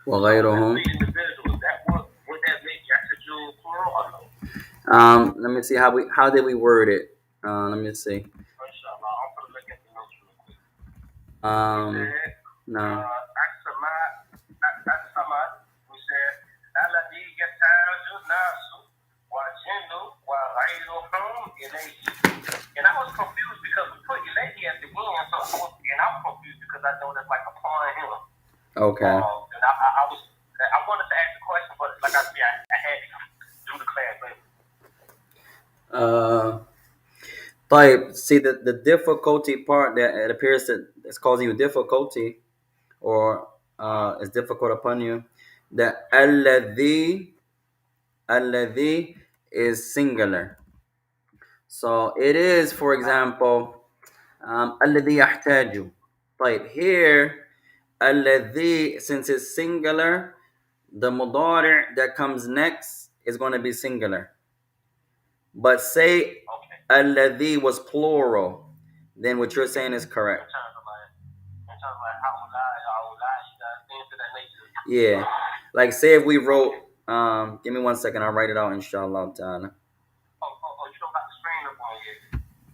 وغيرهم. Let me see how did we word it. Let me see. No. Okay. But see the difficulty part that it appears that it's causing you difficulty or is difficult upon you. The alladhi is singular. So it is, for example, alladhi yahtaju. But here, alladhi, since it's singular, the mudari' that comes next is going to be singular. But say alladhi was plural, then what you're saying is correct. Yeah. Like say if we wrote, give me 1 second, I'll write it out inshallah ta'ala.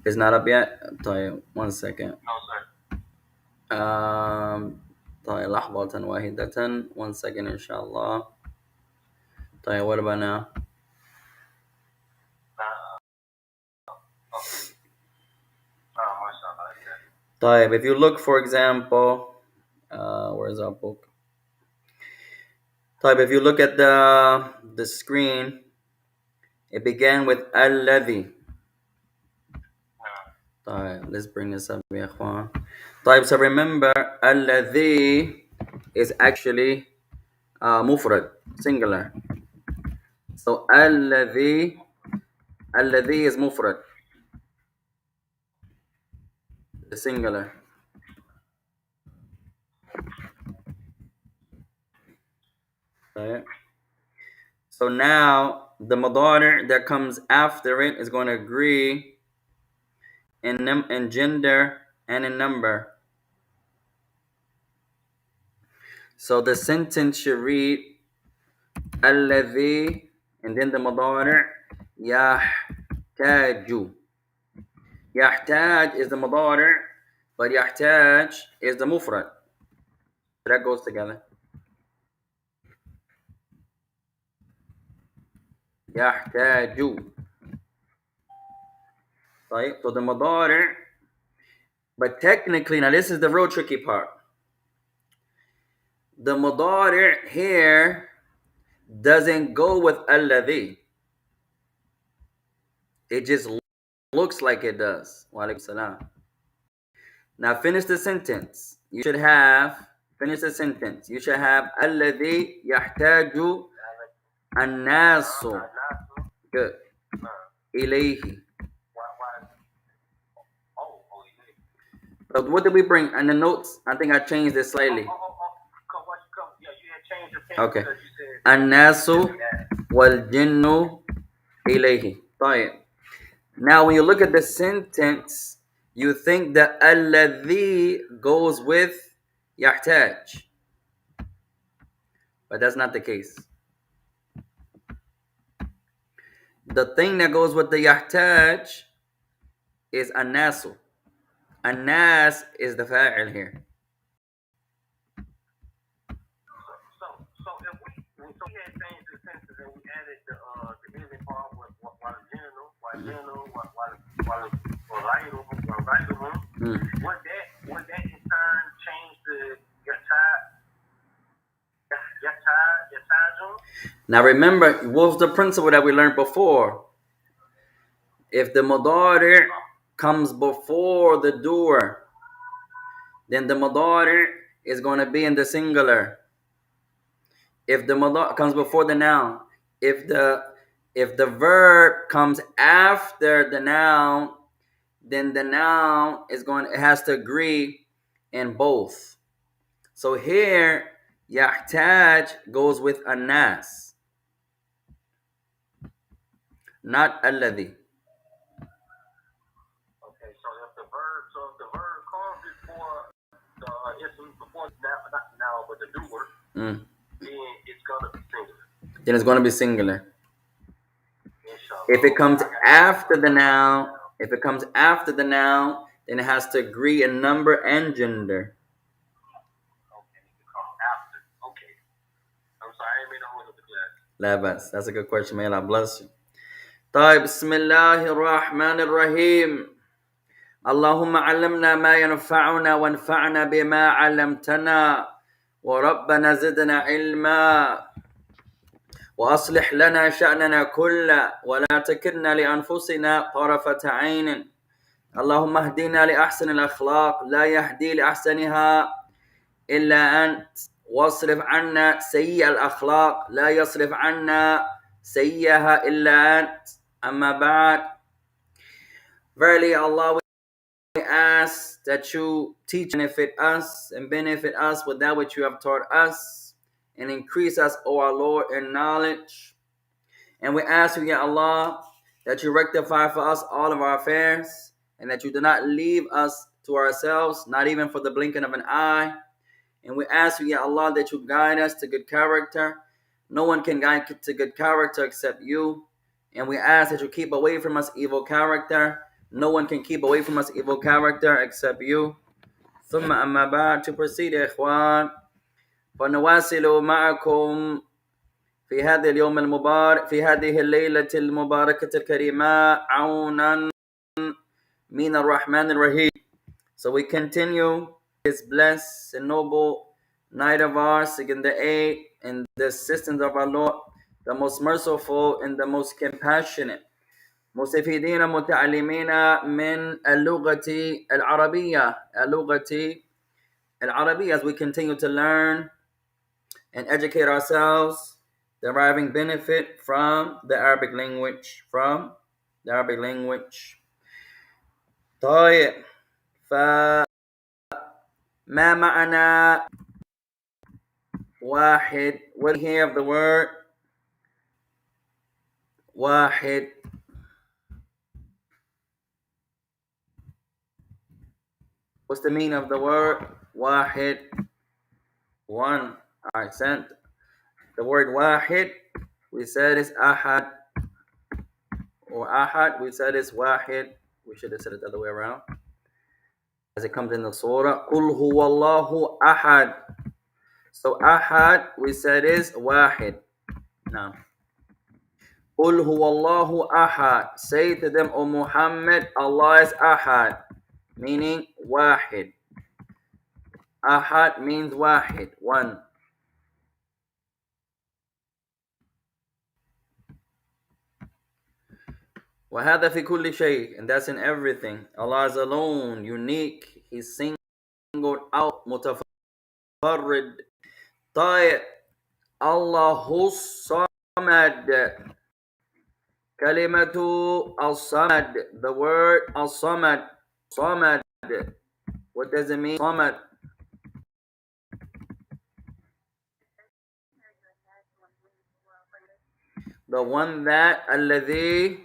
It's not up yet? طيب 1 second. طيب لحظة واحدة 1 second inshallah. طيب what about now? طيب if you look for example, where's our book? طيب if you look at the screen, it began with alladhi. طيب let's bring this up يا اخوان. طيب so remember alladhi is actually mufrad, singular. So alladhi is mufrad, the singular. Right. So now the mudari' that comes after it is going to agree in gender and in number. So the sentence should read alladhi and then the mudari' yahtaju. Yahtaj is the mudari' but yahtaj is the mufrad. That goes together. Yahtaju. Right? So the mudari', but technically, now this is the real tricky part. The mudari' here doesn't go with alladhi. It just looks like it does. Wa alaikum salam. Now finish the sentence. You should have alladhi yahtaju an-nasu. Good. Ilayhi. But what did we bring in the notes? I think I changed it slightly. Okay. An-nasu wal jinnu ilayhi. Now when you look at the sentence, you think that alladhi goes with yahtaj. But that's not the case. The thing that goes with the yahtaj is an-nasu. An-nas is the fa'il here. Would that in turn change the yatajun? Now remember, what was the principle that we learned before? If the mudari' comes before the doer, then the mudari' is going to be in the singular. If the mudari' comes before the noun, if the verb comes after the noun, then the noun it has to agree in both. So here, yahtaj goes with anas. not alladhi. Mm. Then it's going to be singular. If it comes after the noun, then it has to agree in number and gender. Labas. That's a good question. May Allah bless you. طيب بسم الله الرحمن الرحيم. اللهم علمنا ما ينفعنا وانفعنا بما علمتنا وربنا زدنا علما وأصلح لنا شأننا كله ولا تكلنا لأنفسنا طرفة عين. اللهم اهدنا لأحسن الأخلاق لا يهدي لأحسنها إلا أنت واصرف عنا سيء الأخلاق لا يصرف عنا سيئها إلا أنت. أما بعد. Verily Allah, we ask that you teach and benefit us with that which you have taught us, and increase us, O our Lord, in knowledge. And we ask you, Ya Allah, that you rectify for us all of our affairs, and that you do not leave us to ourselves, not even for the blinking of an eye. And we ask you, Ya Allah, that you guide us to good character. No one can guide to good character except you. And we ask that you keep away from us evil character. No one can keep away from us evil character except you. ثم أما بعد, to proceed, إخوان, فنواصل معكم في هذا اليوم المبارك في هذه الليلة المباركة الكريمة عونا من الرحمن الرحيم. So we continue this blessed and noble night of ours, seeking the aid and the assistance of our Lord, the most merciful and the most compassionate. مستفيدين متعلمين من اللغة العربية, as we continue to learn and educate ourselves, deriving benefit from the Arabic language. طيب, فما معنى واحد? What do you hear of the word واحد? What's the meaning of the word واحد? One. All right, sent. The word واحد, we said is ahad, or ahad, we said is واحد. We should have said it the other way around, as it comes in the surah. قُلْ هُوَ اللَّهُ أَحَدٌ. So ahad, we said is واحد. Now, قُلْ هُوَ اللَّهُ أَحَدٌ. Say to them, O Muhammad, Allah is ahad, meaning واحد. Ahad means واحد, one. وهذا في كل شيء, and that's in everything. Allah is alone, unique. He's singled out, متفرد. طيب, الله الصمد. كلمة الصمد, the word الصمد. صمد, what does it mean? صمد. The one that الذي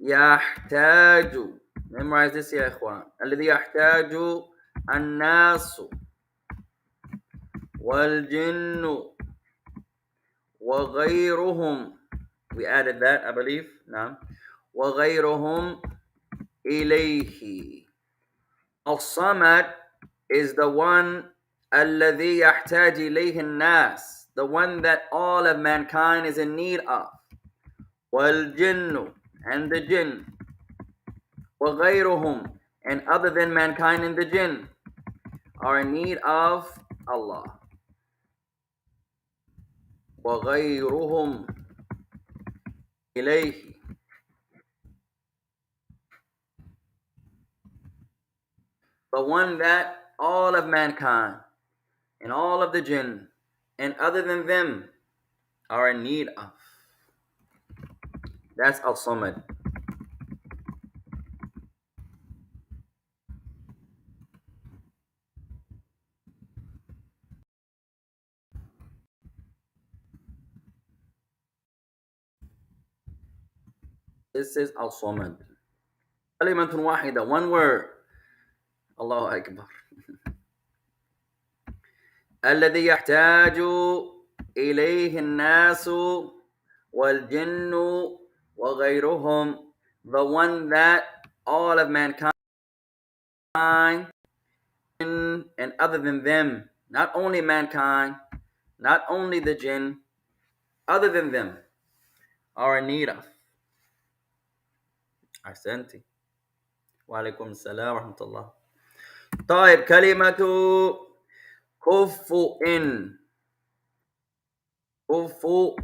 يحتاج. Memorize this يا إخوان. الذي يحتاج الناس والجن وغيرهم. We added that, I believe. نعم. وغيرهم إليه. الصمد is the one الذي يحتاج إليه الناس, the one that all of mankind is in need of. والجن, and the jinn. وغيرهم, and other than mankind and the jinn are in need of Allah. وغيرهم إليه. The one that all of mankind and all of the jinn and other than them are in need of. That's Al-Samad. This is al-Samad. كلمة واحدة, one word. Allahu Akbar. الذي يحتاج إليه الناس والجن وغيرهم, the one that all of mankind and other than them, not only mankind, not only the jinn, other than them, are in need of. أحسنتي. وعليكم السلام ورحمة الله. طيب, كلمة كفؤ. كفؤ.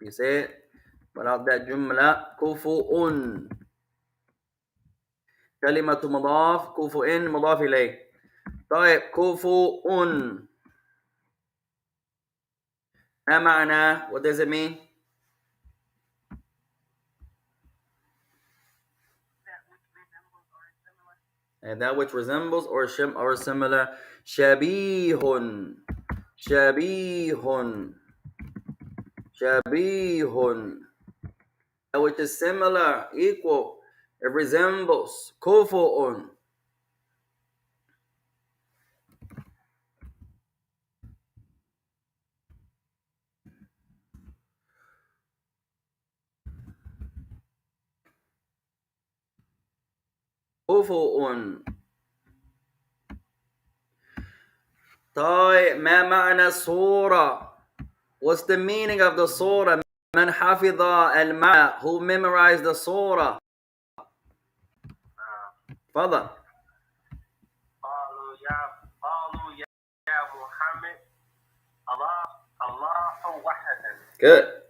You say it without that جملة. كفؤ. كلمة مضاف, كفؤ مضاف إليه. طيب, كفؤ ما معناه? What does it mean? And that which resembles or similar. شبيه. شبيه. شبيه. That which is similar, equal, it resembles. كفؤ. كفؤ. طيب, ما معنى الصورة? What's the meaning of the surah? من حفظ المعنى, who memorized the surah? تفضل. قالوا يا محمد الله واحد. Good.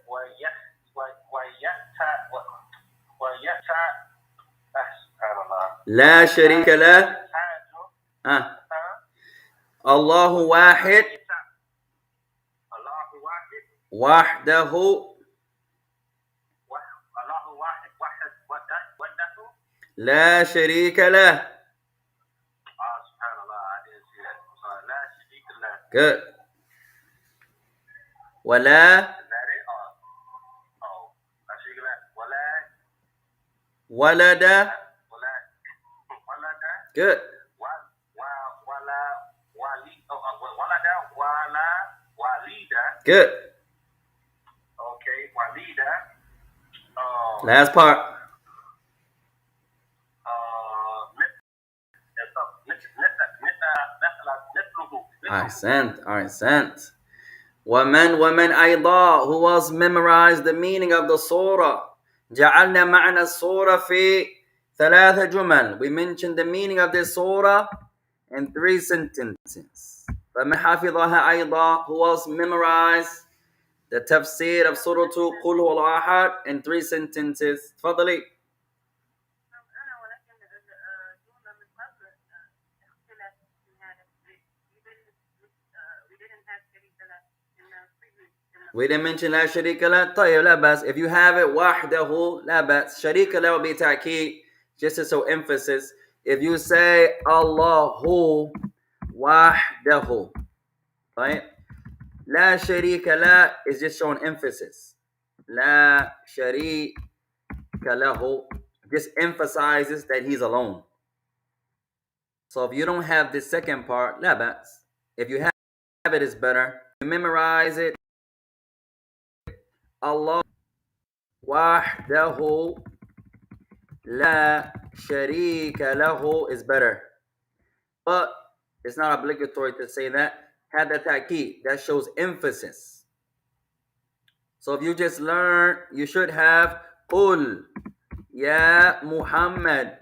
لا شريك له. الله واحد. وحده. لا شريك له. Good. ولا ولد. Good. Good. Okay, walida. Last part. Ahsant. ومن أيضا, who was memorized the meaning of the surah. جعلنا معنى السورة في 3 جمل. We mentioned the meaning of this surah in 3 sentences. فمن حفظها أيضا, who was memorized the tafsir of Surah قل هو الله أحد in 3 sentences. تفضلي. We didn't mention لا شريك له. طيب, لا بأس. If you have it وحده, لا بأس. شريك له will be تأكيد, just to show emphasis. If you say الله وحده, right? لا شريك له is just showing emphasis. لا شريك له just emphasizes that he's alone. So if you don't have the second part, لا بأس. If you have it, it's better. You memorize it. Allah وحده لا شريك له is better. But it's not obligatory to say that. Have the ta'kid, that shows emphasis. So if you just learn, you should have قل يا محمد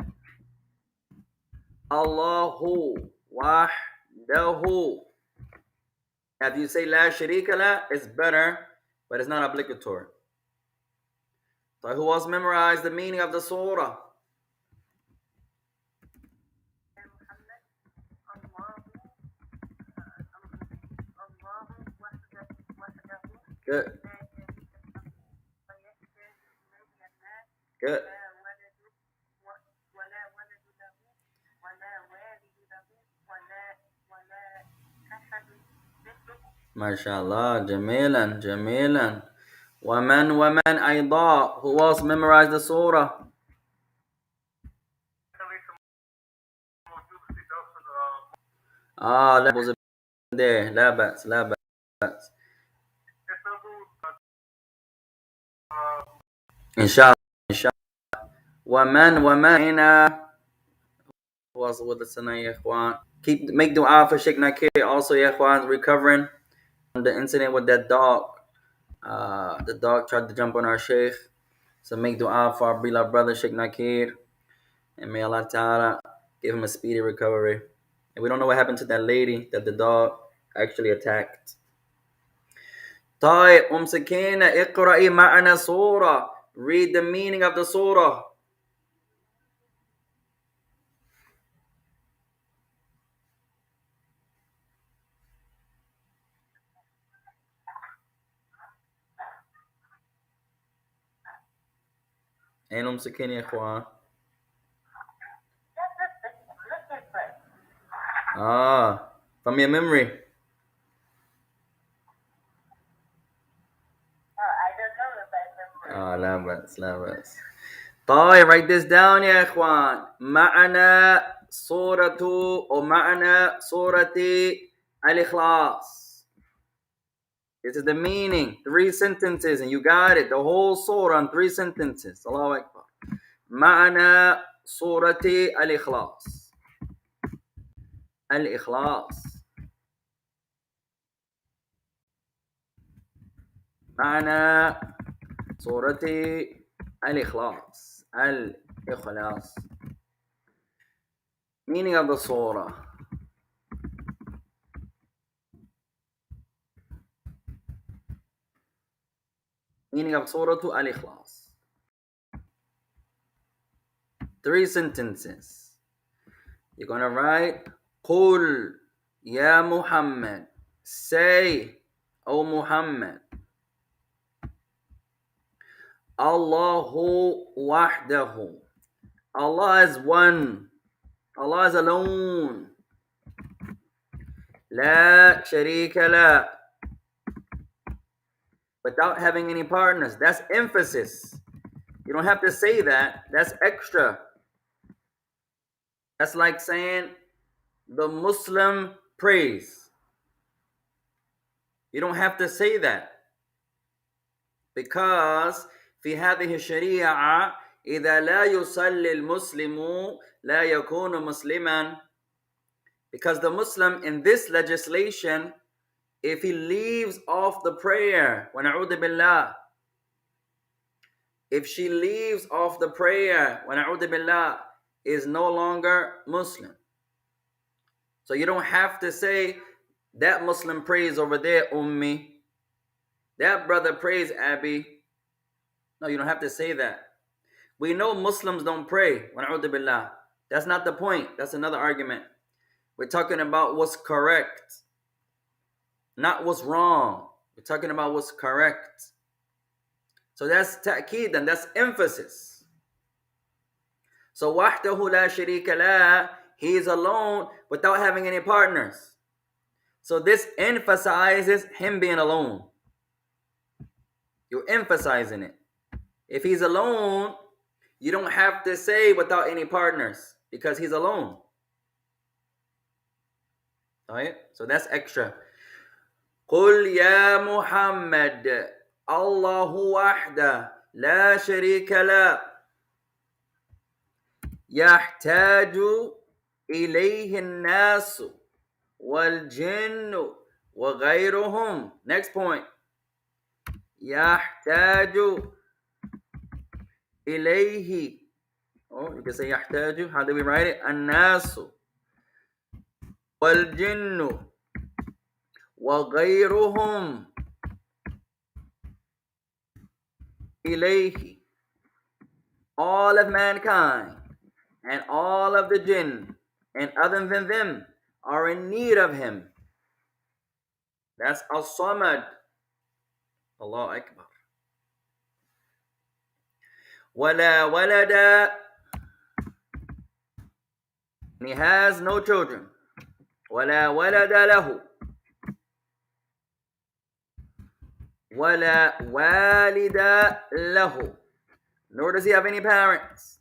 الله وحده. If you say لا شريك له, it's better, but it's not obligatory. So who else memorized the meaning of the surah? Good. Good. MashaAllah, Jamilan. ومن أيضا. Who else memorized the surah? لا بأس به. لا بأس لا بأس إن شاء الله إن شاء الله. ومن هنا was with us tonight, يا إخوان. Make dua for Sheikh Nakir also, يا إخوان, recovering from the incident with that dog. The dog tried to jump on our Sheikh. So make dua for our beloved brother Sheikh Nakir. And may Allah Ta'ala give him a speedy recovery. And we don't know what happened to that lady that the dog actually attacked. طيب Sakina, اقرأي معنا surah. Read the meaning of the surah. أين Sakina, يا إخوان? From your memory. لا بأس لا بأس. طيب, write this down يا إخوان. معنى سورة أو معنى سورة الإخلاص. This is the meaning. 3 sentences and you got it. The whole surah in 3 sentences. Allahu Akbar. معنى سورة الإخلاص. الإخلاص. معنى سورة الإخلاص. الإخلاص. Meaning of the surah. Meaning of Surah Al-Ikhlas. 3 sentences. You're going to write, قُلْ يَا Muhammad. Say, O Muhammad. Allahu wahdahu. Allah is one. Allah is alone. La sharika la. Without having any partners. That's emphasis. You don't have to say that. That's extra. That's like saying the Muslim prays. You don't have to say that. Because في هذه الشريعة إذا لا يصلي المسلم لا يكون مسلما. Because the Muslim in this legislation, if he leaves off the prayer, وَنَعُوذُ بِاللَّهِ, if she leaves off the prayer, وَنَعُوذُ بِاللَّهِ, is no longer Muslim. So you don't have to say, that Muslim prays over there, Ummi. That brother prays, Abi. No, you don't have to say that. We know Muslims don't pray, وَنَعُوذُ بِاللَّهِ. That's not the point. That's another argument. We're talking about what's correct, not what's wrong. We're talking about what's correct. So that's ta'keed, and that's emphasis. So wahdahu la sharika la, he is alone without having any partners. So this emphasizes him being alone. You're emphasizing it. If he's alone, you don't have to say without any partners because he's alone. Alright? So that's extra. قُلْ يَا مُحَمَّدْ اللَّهُ وَحْدَهُ لَا شَرِيكَ لَهُ يَحْتَاجُ إِلَيْهِ النَّاسُ وَالْجِنُّ وَغَيْرُهُمْ. Next point. يَحْتَاجُ إِلَيْهِ. Oh, you can say يَحْتَاجُ. How do we write it? النَّاسُ وَالْجِنُّ وَغَيْرُهُمْ إِلَيْهِ. All of mankind and all of the jinn and other than them are in need of him. That's as-samad. Allahu Akbar. وَلَا وَلَدَ. He has no children. وَلَا وَلَدَ لَهُ. وَلَا وَالِدَ لَهُ. Nor does he have any parents.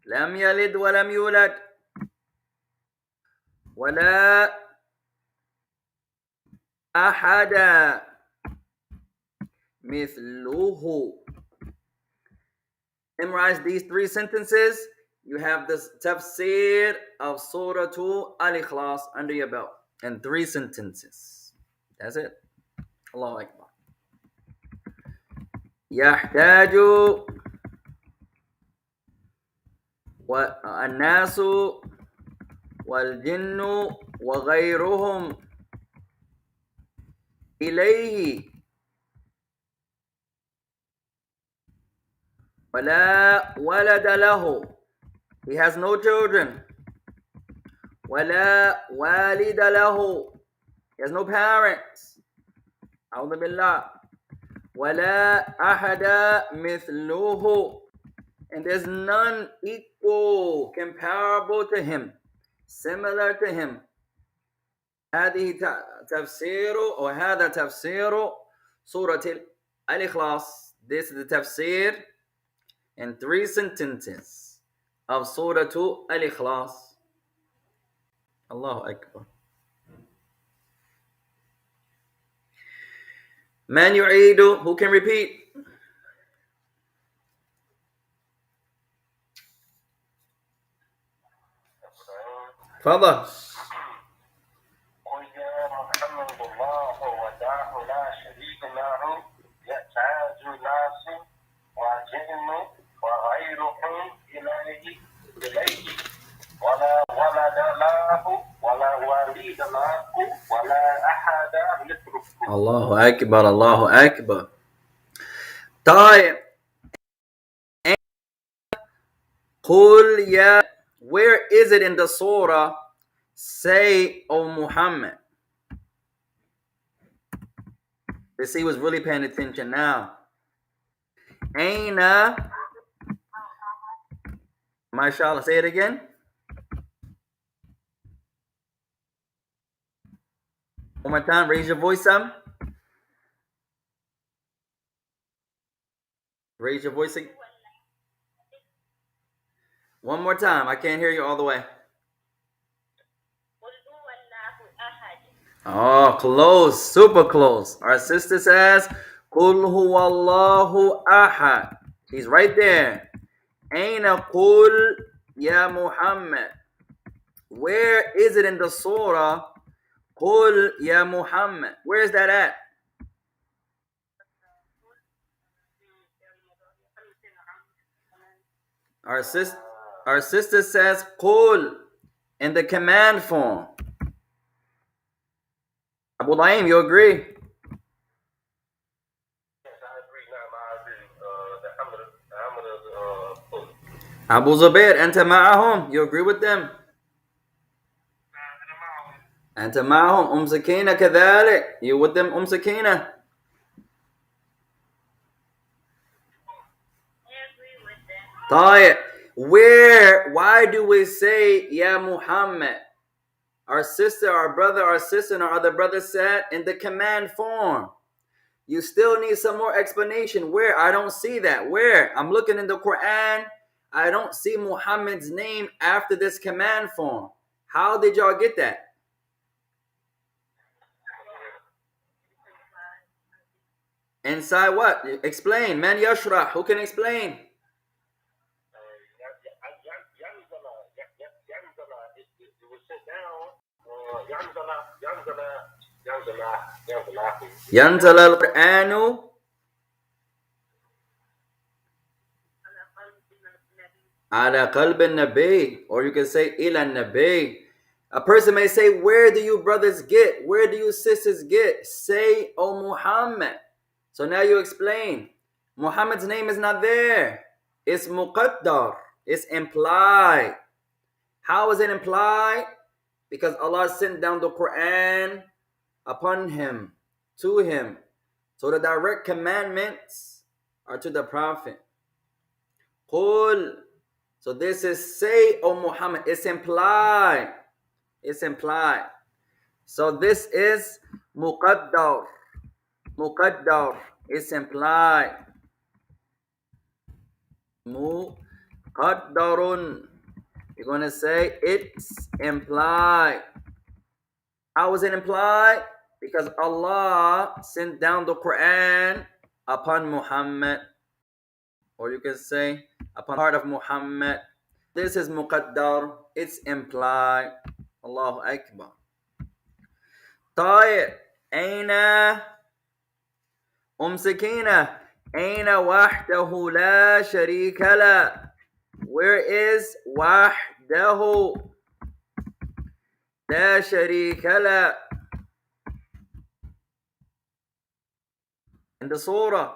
لَمْ يَلِدْ وَلَمْ يُولَدْ وَلَا أَحَدَ مِثْلُهُ. Memorize these three sentences. You have this tafsir of Surah Al-Ikhlas under your belt. And three sentences. That's it. Allahu Akbar. يحتاج الناس والجن وغيرهم إليه ولا ولد له. He has no children. ولا والد له. He has no parents. أعوذ بالله. ولا أحد مثله. And there's none equal, comparable to him, similar to him. هذه تفسير أو هذا تفسير سورة الإخلاص. This is the tafsir in three sentences of Surah Al-Ikhlas. Allahu Akbar. Man yu'idu, who can repeat? Father. قل يا محمد الله وداه لا شريك له يحتاج الناس والجن وغيرهم إليه ولا ولد له ولا والد له ولا أحد مثله. الله أكبر الله أكبر. طيب. قل يا. Where is it in the surah? Say, O Muhammad. Let's see who's really paying attention now. Aina. MashaAllah. Say it again. One more time. Raise your voice some. Raise your voice again. One more time. I can't hear you all the way. Oh, close. Super close. Our sister says, قُلْ هُوَ اللَّهُ أَحَدٌ. He's right there. Aina qul ya Muhammad. Where is it in the surah? Qul ya Muhammad. Where is that at? Our sister says qul in the command form. Abu Laim, you agree? Yes, I agree. Abu Zubair, anta ma'ahum. You agree with them? أنت معهم. سكينة كذلك. You with them, سكينة? طيب. Why do we say Ya Muhammad? Our sister, our brother, our sister, and our other brother said in the command form. You still need some more explanation. Where? I don't see that. Where? I'm looking in the Quran. I don't see Muhammad's name after this command form. How did y'all get that? Inside what? Explain. Man yashrah. Who can explain? ينزل القرآن على قلب النبي, or you can say إلى النبي. A person may say, where do you brothers get? Where do you sisters get? Say, O Muhammad. So now you explain. Muhammad's name is not there. It's muqaddar. It's implied. How is it implied? Because Allah sent down the Quran upon him, to him. So the direct commandments are to the Prophet. Qul. So this is say, O Muhammad. It's implied. It's implied. So this is muqaddar. Muqaddar. It's implied. Muqaddarun. You're going to say it's implied. How is it implied? Because Allah sent down the Quran upon Muhammad. Or you can say upon the heart of Muhammad. This is muqaddar. It's implied. Allahu Akbar. طيب أين سكينة أين وحده لا شريك له. Where is وحده لا شريك له in the surah?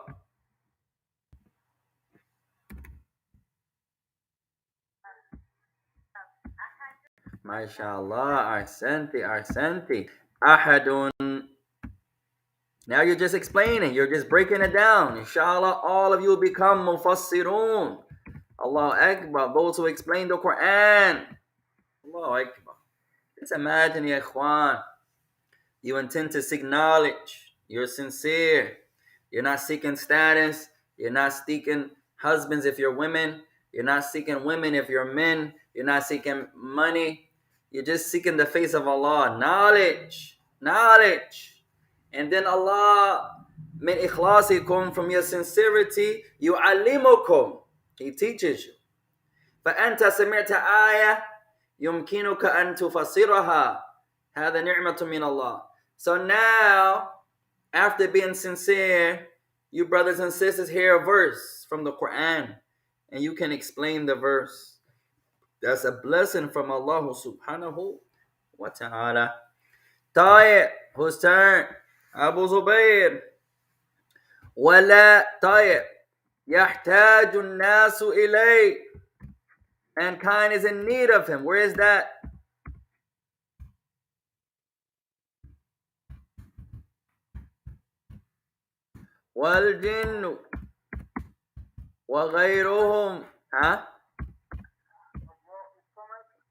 MashaAllah. Ahsanti. Ahadun. Now you're just explaining. You're just breaking it down. Inshallah, all of you will become mufassirun. Allahu Akbar. Those who explain the Quran. Allahu Akbar. Just imagine, ya ikhwan. You intend to seek knowledge. You're sincere. You're not seeking status. You're not seeking husbands if you're women. You're not seeking women if you're men. You're not seeking money. You're just seeking the face of Allah. Knowledge. And then Allah, min ikhlasikum, from your sincerity, yu'allimukum. He teaches you. فأنت سمعت آية يمكنك أن تفسرها. هذا نعمة من الله. So now, after being sincere, you brothers and sisters hear a verse from the Quran, and you can explain the verse. That's a blessing from Allah subhanahu wa ta'ala. طيب, whose turn? Abu Zubayr. ولا طيب يحتاج الناس إليه. Mankind is in need of him. Where is that? والجن وغيرهم.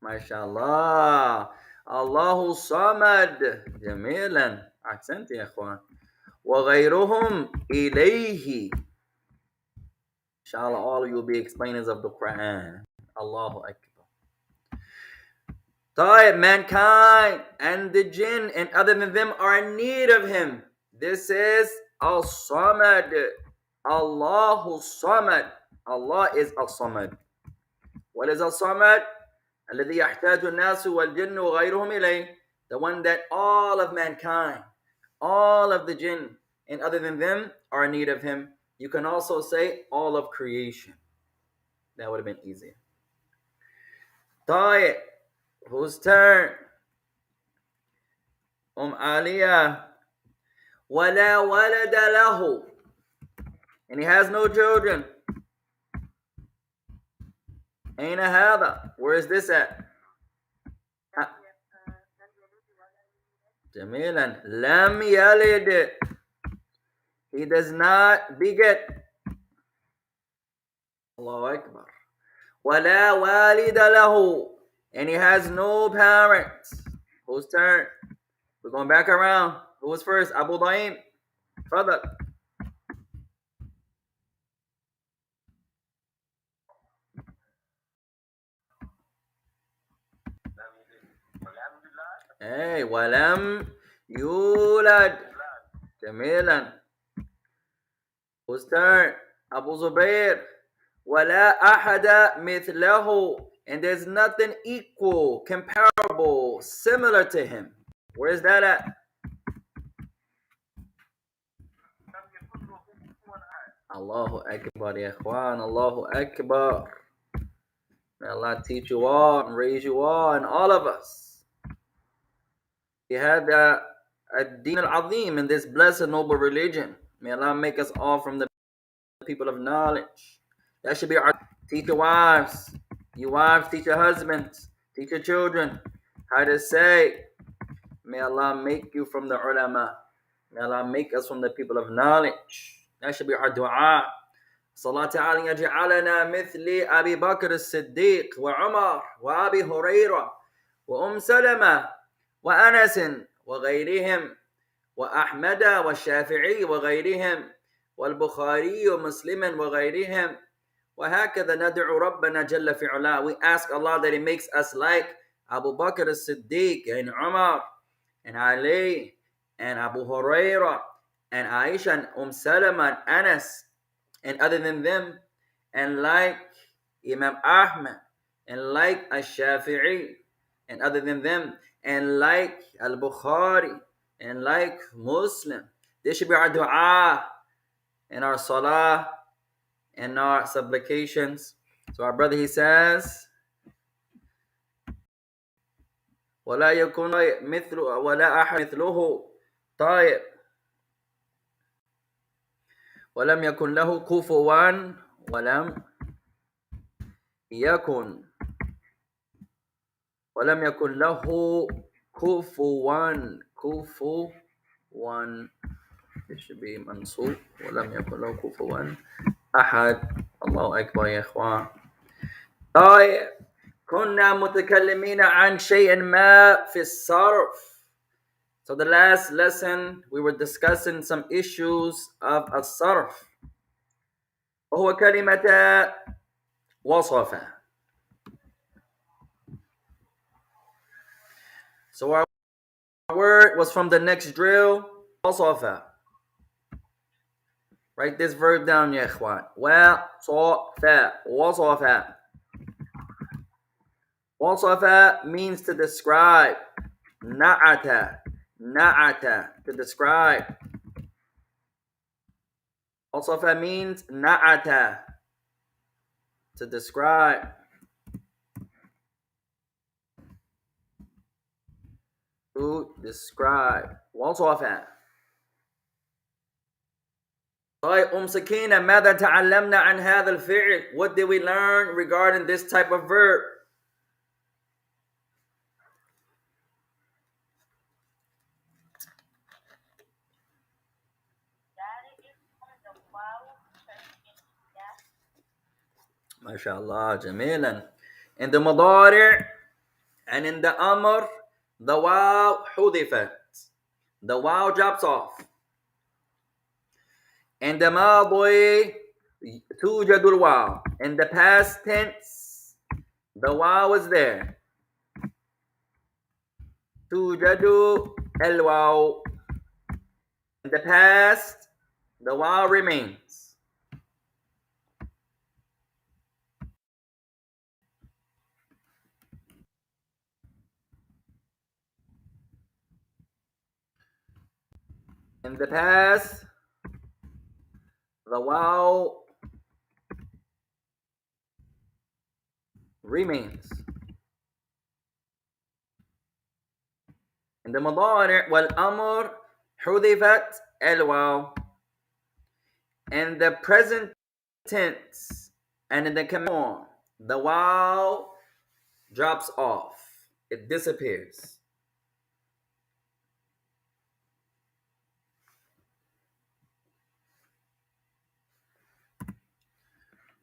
MashaAllah. Allahu Samad. Jamilan. Ahsanti ya ikhwan. وغيرهم إليه. Inshallah, all of you will be explainers of the Quran. Allahu Akbar. طيب, mankind and the jinn and other than them are in need of him. This is Al-Samad. Allahu Samad. Allah is Al-Samad. What is Al-Samad? الذي يحتاج الناس والجن وغيرهم إليه. The one that all of mankind, all of the jinn and other than them are in need of him. You can also say all of creation. That would have been easier. طيب, whose turn? Aliyah. ولا ولد له. And he has no children. أين هذا? Where is this at? جميلا. لم يلد. He does not beget. Allahu Akbar. ولا والد له. And he has no parents. Whose turn? We're going back around. Who was first? Abu Daim. Further. Hey, walam yulad. Jamilan. Whose turn? Abu Zubayr. Wala ahada mithlahu. And there's nothing equal, comparable, similar to him. Where is that at? Allahu Akbar, ya ikhwan. Allahu Akbar. May Allah teach you all and raise you all and all of us. We had a deen al-azim in this blessed noble religion. May Allah make us all from the people of knowledge. That should be our. Teach your wives. You wives, teach your husbands. Teach your children how to say. May Allah make you from the ulama. May Allah make us from the people of knowledge. That should be our dua. صلاة تعالى يجعلنا مثل أبي بكر الصديق وعمر وأبي هريرة وأم سلمة وأنس وغيرهم وأحمد والشافعي وغيرهم والبخاري ومسلم وغيرهم وهكذا ندعو ربنا جل في علاه. We ask Allah that He makes us like Abu Bakr as-Siddiq and Umar and Ali and Abu Hurairah and Aisha and Salama and Anas and other than them, and like Imam Ahmad and like Al-Shafi'i and other than them, and like Al-Bukhari and like Muslim. This should be our dua and our salah and our supplications. So our brother, he says, ولا يكون مثل ولا أحد مثله طيب ولم يكن له كفوا ولم يكن له كفوا It should be منصوب ولم يكن له كفوا أحد. الله أكبر يا إخوان. طيب كنا متكلمين عن شيء ما في الصرف. So the last lesson we were discussing some issues of الصرف وهو كلمة وصف. So our word was from the next drill, وصف. Write this verb down يا إخوان. وصف. وصف means to describe. نعت to describe. وصف means نعت to describe. To describe. وصف. طيب سكينة ماذا تعلمنا عن هذا الفعل? What did we learn regarding this type of verb? ما شاء الله جميلا. In the مضارع and in the أمر the واو حذفت. The واو drops off. In the ماضي توجد الواو. In the past tense the واو is there. توجد الواو. In the past the واو remains. In the past the واو remains. In the مضارع والأمر حذفت الواو. In the present tense and in the command the واو drops off. It disappears.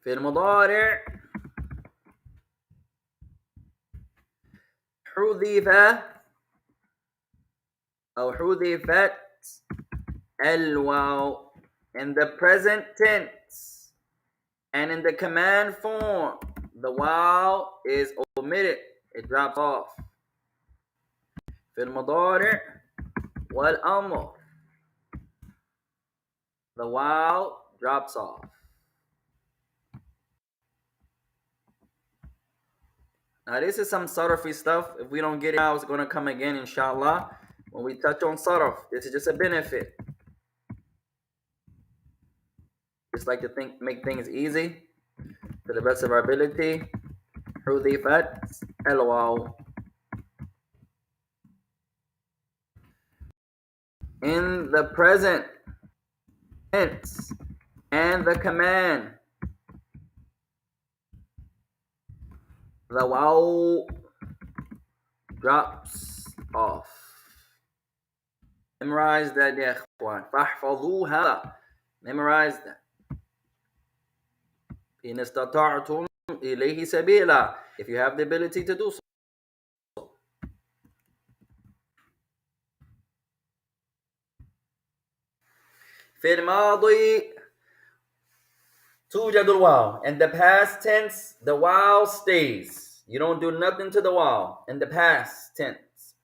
في المضارع حذف أو حذفت الواو. In the present tense and in the command form the واو is omitted. It drops off. في المضارع والأمر the واو drops off. Now this is some sarfi stuff. If we don't get it now, it's going to come again inshallah when we touch on sarf. This is just a benefit. Just like to make things easy to the best of our ability. حذفت الواو. In the present tense and the command the واو drops off. Memorize that يا إخوان. فاحفظوها. Memorize that. إن استطعتم إليه سبيلا. If you have the ability to do so. في الماضي توجد الواو. In the past tense, the waw stays. You don't do nothing to the waw in the past tense.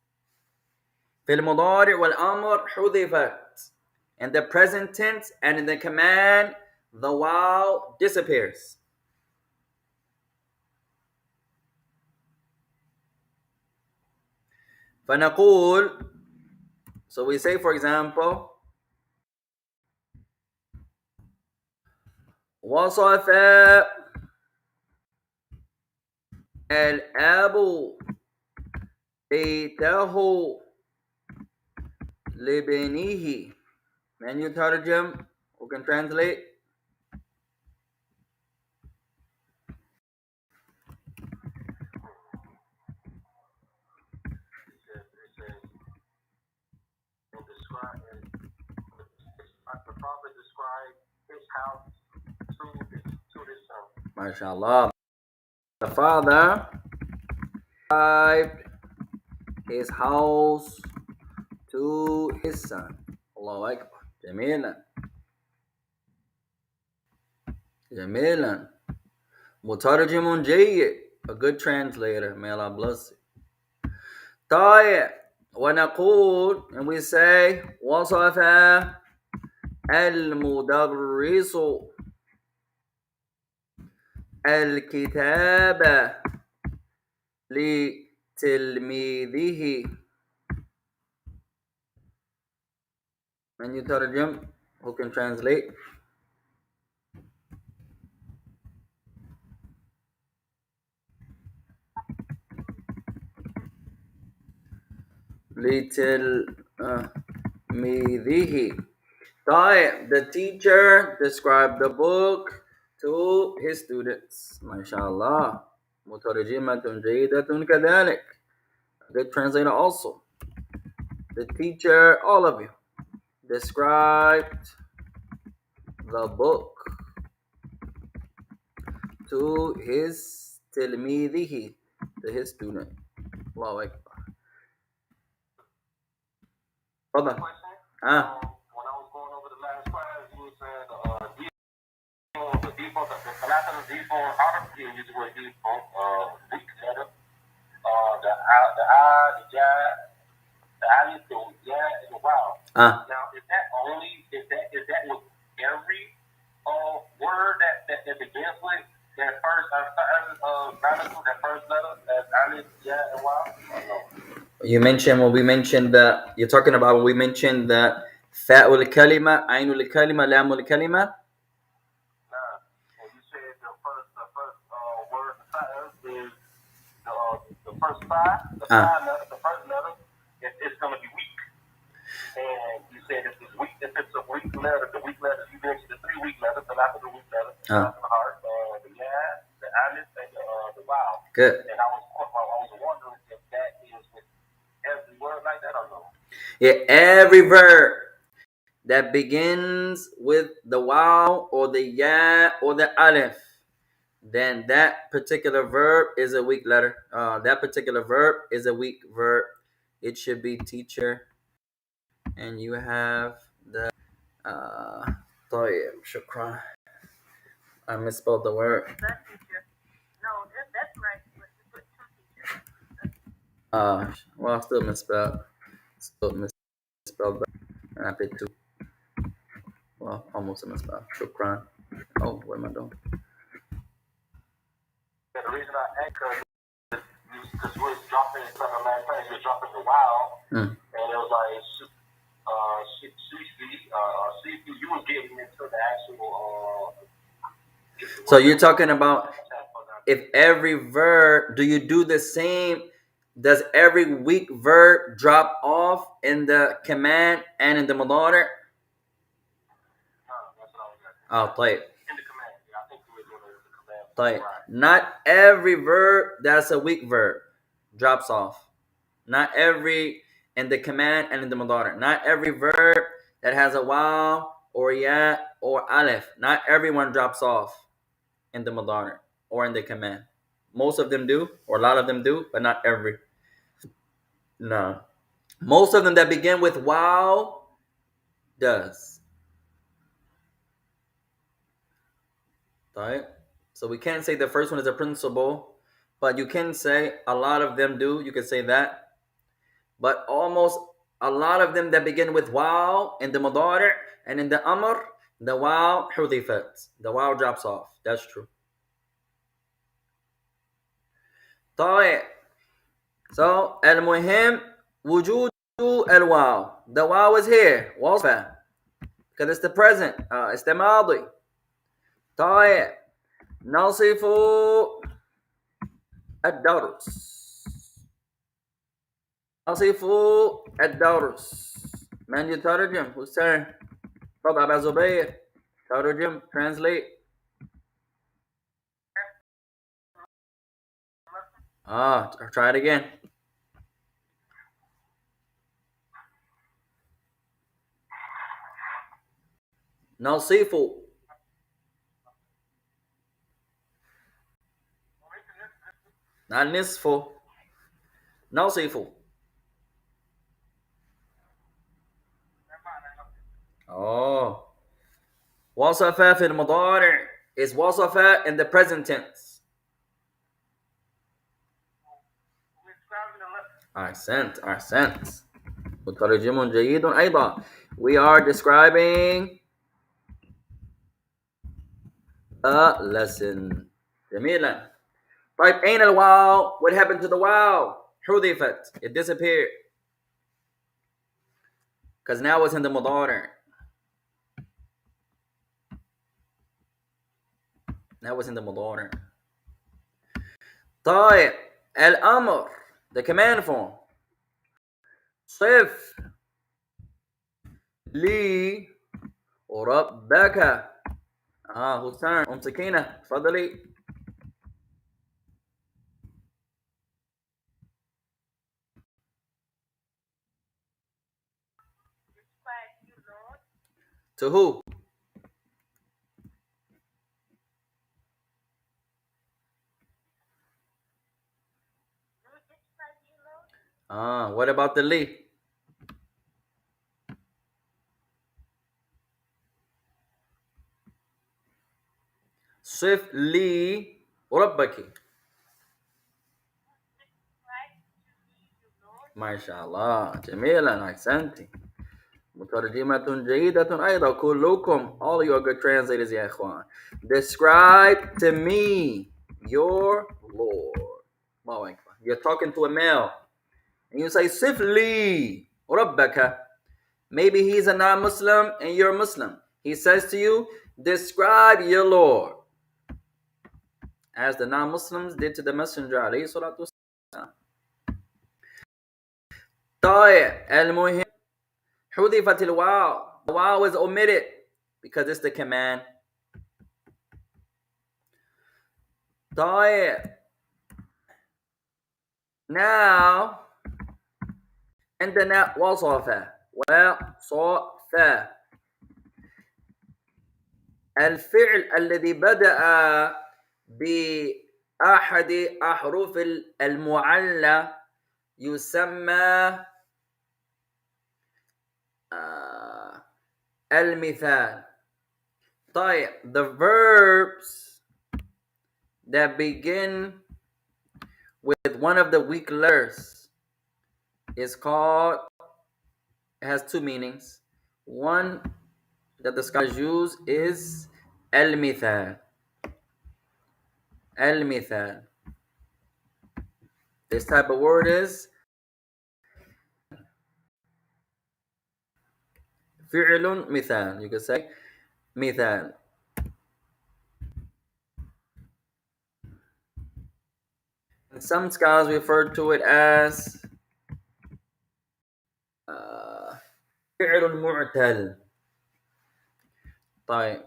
في المضارع والأمر حذفت. In the present tense and in the command, the waw disappears. فنقول, so we say, for example, وصف الأب بيته لبنيه. Man, you tarjum, who can translate? The prophet described his house to his son. MashaAllah. The father described his house to his son. Allahu Akbar. Jamilan. Jamilan. Mutarjimun Jayyid. A good translator. May Allah bless it. طيب. ونقول, and we say, وصف المدرس الكتاب لتلميذه. من يترجم? Who can translate? لتلميذه. طيب. The teacher described the book to his students. MashaAllah. مترجمة جيدة كذلك. Good translator also. The teacher, all of you, described the book to his tilmidihi, to his student. Allahu Akbar. Brother. When I was going over the last class, you were saying the default, the Latin default orthodoxy is the word default, weak letter, the I, the ja, the alif, the ya, and the wow. Now, is that with every word that begins with that first that first letter, that alif, ya, and wow? You mentioned when we mentioned that, you're talking about when we mentioned that fa'ul kalima, ainul kalima, lamul kalima. You said the first word is the first five, the first letter, it's going to be weak. And you said if it's weak, if it's a weak letter, the weak letters, you mentioned the three weak letters, the last of the weak letters, the heart, the yeah, the alif, and the wow. Good. And I was wondering if that is with every word like that or no? Yeah, every verb that begins with the waw or the ya or the alif, then that particular verb is a weak letter. That particular verb is a weak verb. It should be teacher. And you have the طيب, shukran. I misspelled the word. That teacher. No, that's right. You put two teachers. Well, I still misspelled. That. And I put two. Well, almost a misspell. Shukran. Oh, what am I doing? Yeah, the reason I asked because you was dropping in front of last time, you was dropping the wow, and it was like you were getting into the actual. So you're talking about if every verb, do you do the same? Does every weak verb drop off in the command and in the mudari'? Oh, طيب. طيب. Not every verb that's a weak verb drops off. Not every in the command and in the mudari'. Not every verb that has a waw or ya or alif. Not everyone drops off in the mudari' or in the command. Most of them do, or a lot of them do, but not every. No. Most of them that begin with waw does. Right? So we can't say the first one is a principle, but you can say a lot of them do. You can say that. But almost a lot of them that begin with wow in the mudari' and in the amr, the wow hudifat. The wow drops off. That's true. طيب. So المهم وجود الواو. The wow is here. وصفة. Because it's the present. It's the ماضي. طيب. نصف الدرس. نصف الدرس. من يترجم؟ Who's turn? تفضل أبا زبير. ترجم. Translate. Try it again. نصف. Not نصف. نصف. وصف في المضارع is وصف in the present tense. أحسنت. مترجم جيد أيضا. We are describing a lesson. جميلا. طيب أين الواو? What happened to the واو? حذفت. It disappeared. Because now it's in the مضارع. Now it's in the مضارع. طيب الأمر, the command form. صف لي ربك. whose turn? سكينة تفضلي. To who? What about the li? صف لي ربك. ما شاء الله جميلا أحسنتي. مترجمة جيدة أيضا. كلكم, all you are good translators يا إخوان. Describe to me your Lord. You're talking to a male and you say صف لي ربك. Maybe he's a non-Muslim and you're a Muslim. He says to you, describe your Lord, as the non-Muslims did to the Messenger عليه الصلاة والسلام. طيب المهم حذفت الواو. The waw is omitted because it's the command. طيب. Now عندنا وصف. الفعل الذي بدأ بأحد أحرف المعلى يسمى المثال. طيب, the verbs that begin with one of the weak letters is called, it has two meanings. One that the scholars use is المثال. المثال. This type of word is فعل مثال. You could say مثال. And some scholars refer to it as فعل معتل. طيب.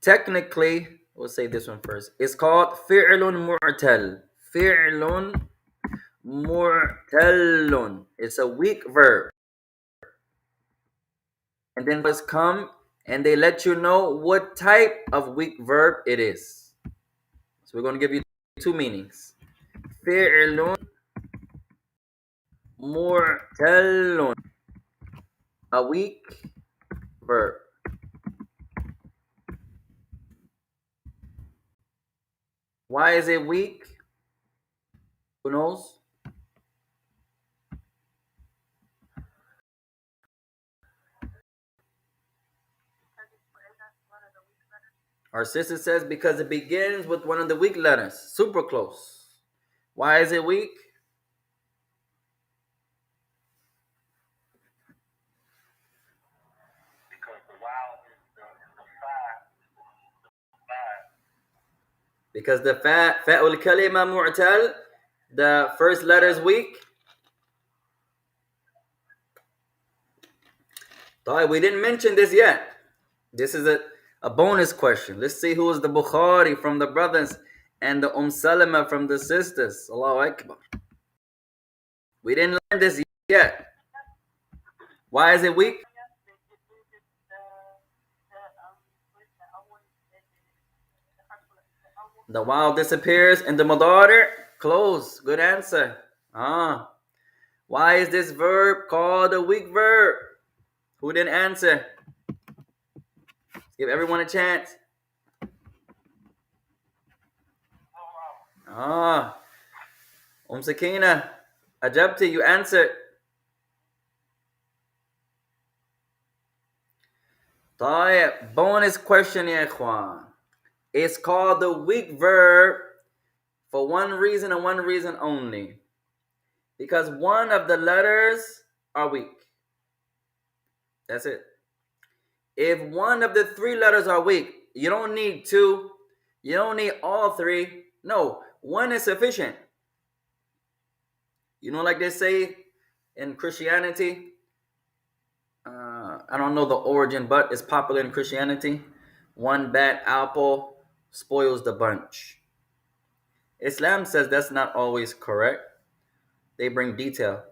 Technically, we'll say this one first. It's called فعل معتل. فعل معتل. It's a weak verb. And then let's come and they let you know what type of weak verb it is. So we're going to give you two meanings. فعل معتل, a weak verb. Why is it weak? Who knows? Our sister says because it begins with one of the weak letters. Super close. Why is it weak? Because the wow is the five. Because the fa'ul kalima mu'tal, the first letter is weak. We didn't mention this yet. This is a bonus question. Let's see who is the Bukhari from the brothers and the Salama from the sisters. Allahu Akbar. We didn't learn this yet. Why is it weak? The wow disappears and the madari close. Good answer. Why is this verb called a weak verb? Who didn't answer? Give everyone a chance. Sakina, Ajabti, you answered. Bonus question, ya ikhwan. It's called the weak verb for one reason and one reason only. Because one of the letters are weak. That's it. If one of the three letters are weak, you don't need two. You don't need all three. No, one is sufficient. You know, like they say in Christianity, I don't know the origin, but it's popular in Christianity. One bad apple spoils the bunch. Islam says that's not always correct. They bring detail.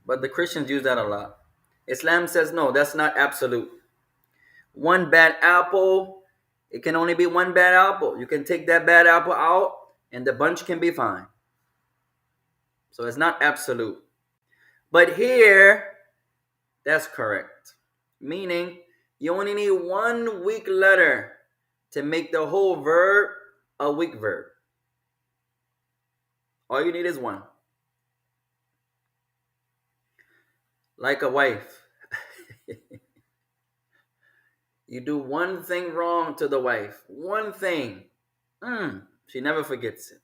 But the Christians use that a lot. Islam says no, that's not absolute. One bad apple, it can only be one bad apple. You can take that bad apple out and the bunch can be fine. So it's not absolute. But here, that's correct. Meaning, you only need one weak letter to make the whole verb a weak verb. All you need is one. Like a wife. You do one thing wrong to the wife. One thing. She never forgets it.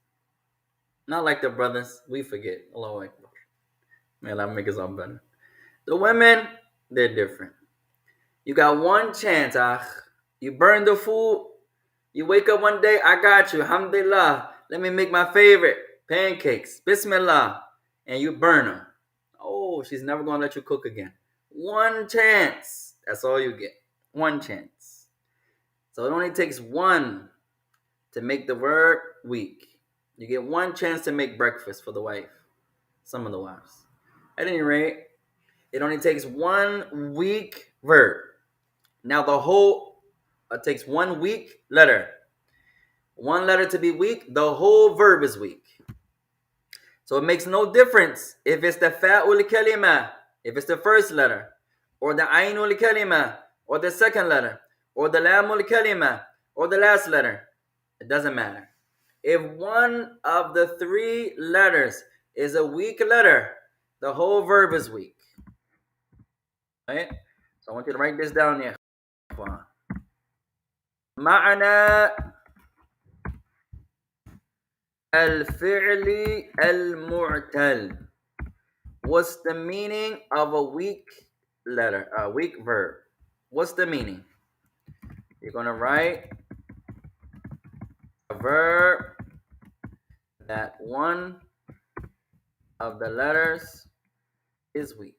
Not like the brothers. We forget. Allahu Akbar. May Allah make us all better. The women, they're different. You got one chance, You burn the food. You wake up one day, I got you. Alhamdulillah. Let me make my favorite. Pancakes. Bismillah. And you burn them. Oh, she's never going to let you cook again. One chance. That's all you get. One chance. So it only takes one to make the verb weak. You get one chance to make breakfast for the wife. Some of the wives. At any rate, it only takes one weak verb. Now the whole, it takes one weak letter. One letter to be weak, the whole verb is weak. So it makes no difference if it's the fa'ul kalima, if it's the first letter, or the ainul kalima, or the second letter, or the lamul kalima, or the last letter. It doesn't matter. If one of the three letters is a weak letter, the whole verb is weak. Right? So I want you to write this down here. معنى الفعل المعتل. What's the meaning of a weak letter, a weak verb? What's the meaning? You're going to write a verb that one of the letters is weak.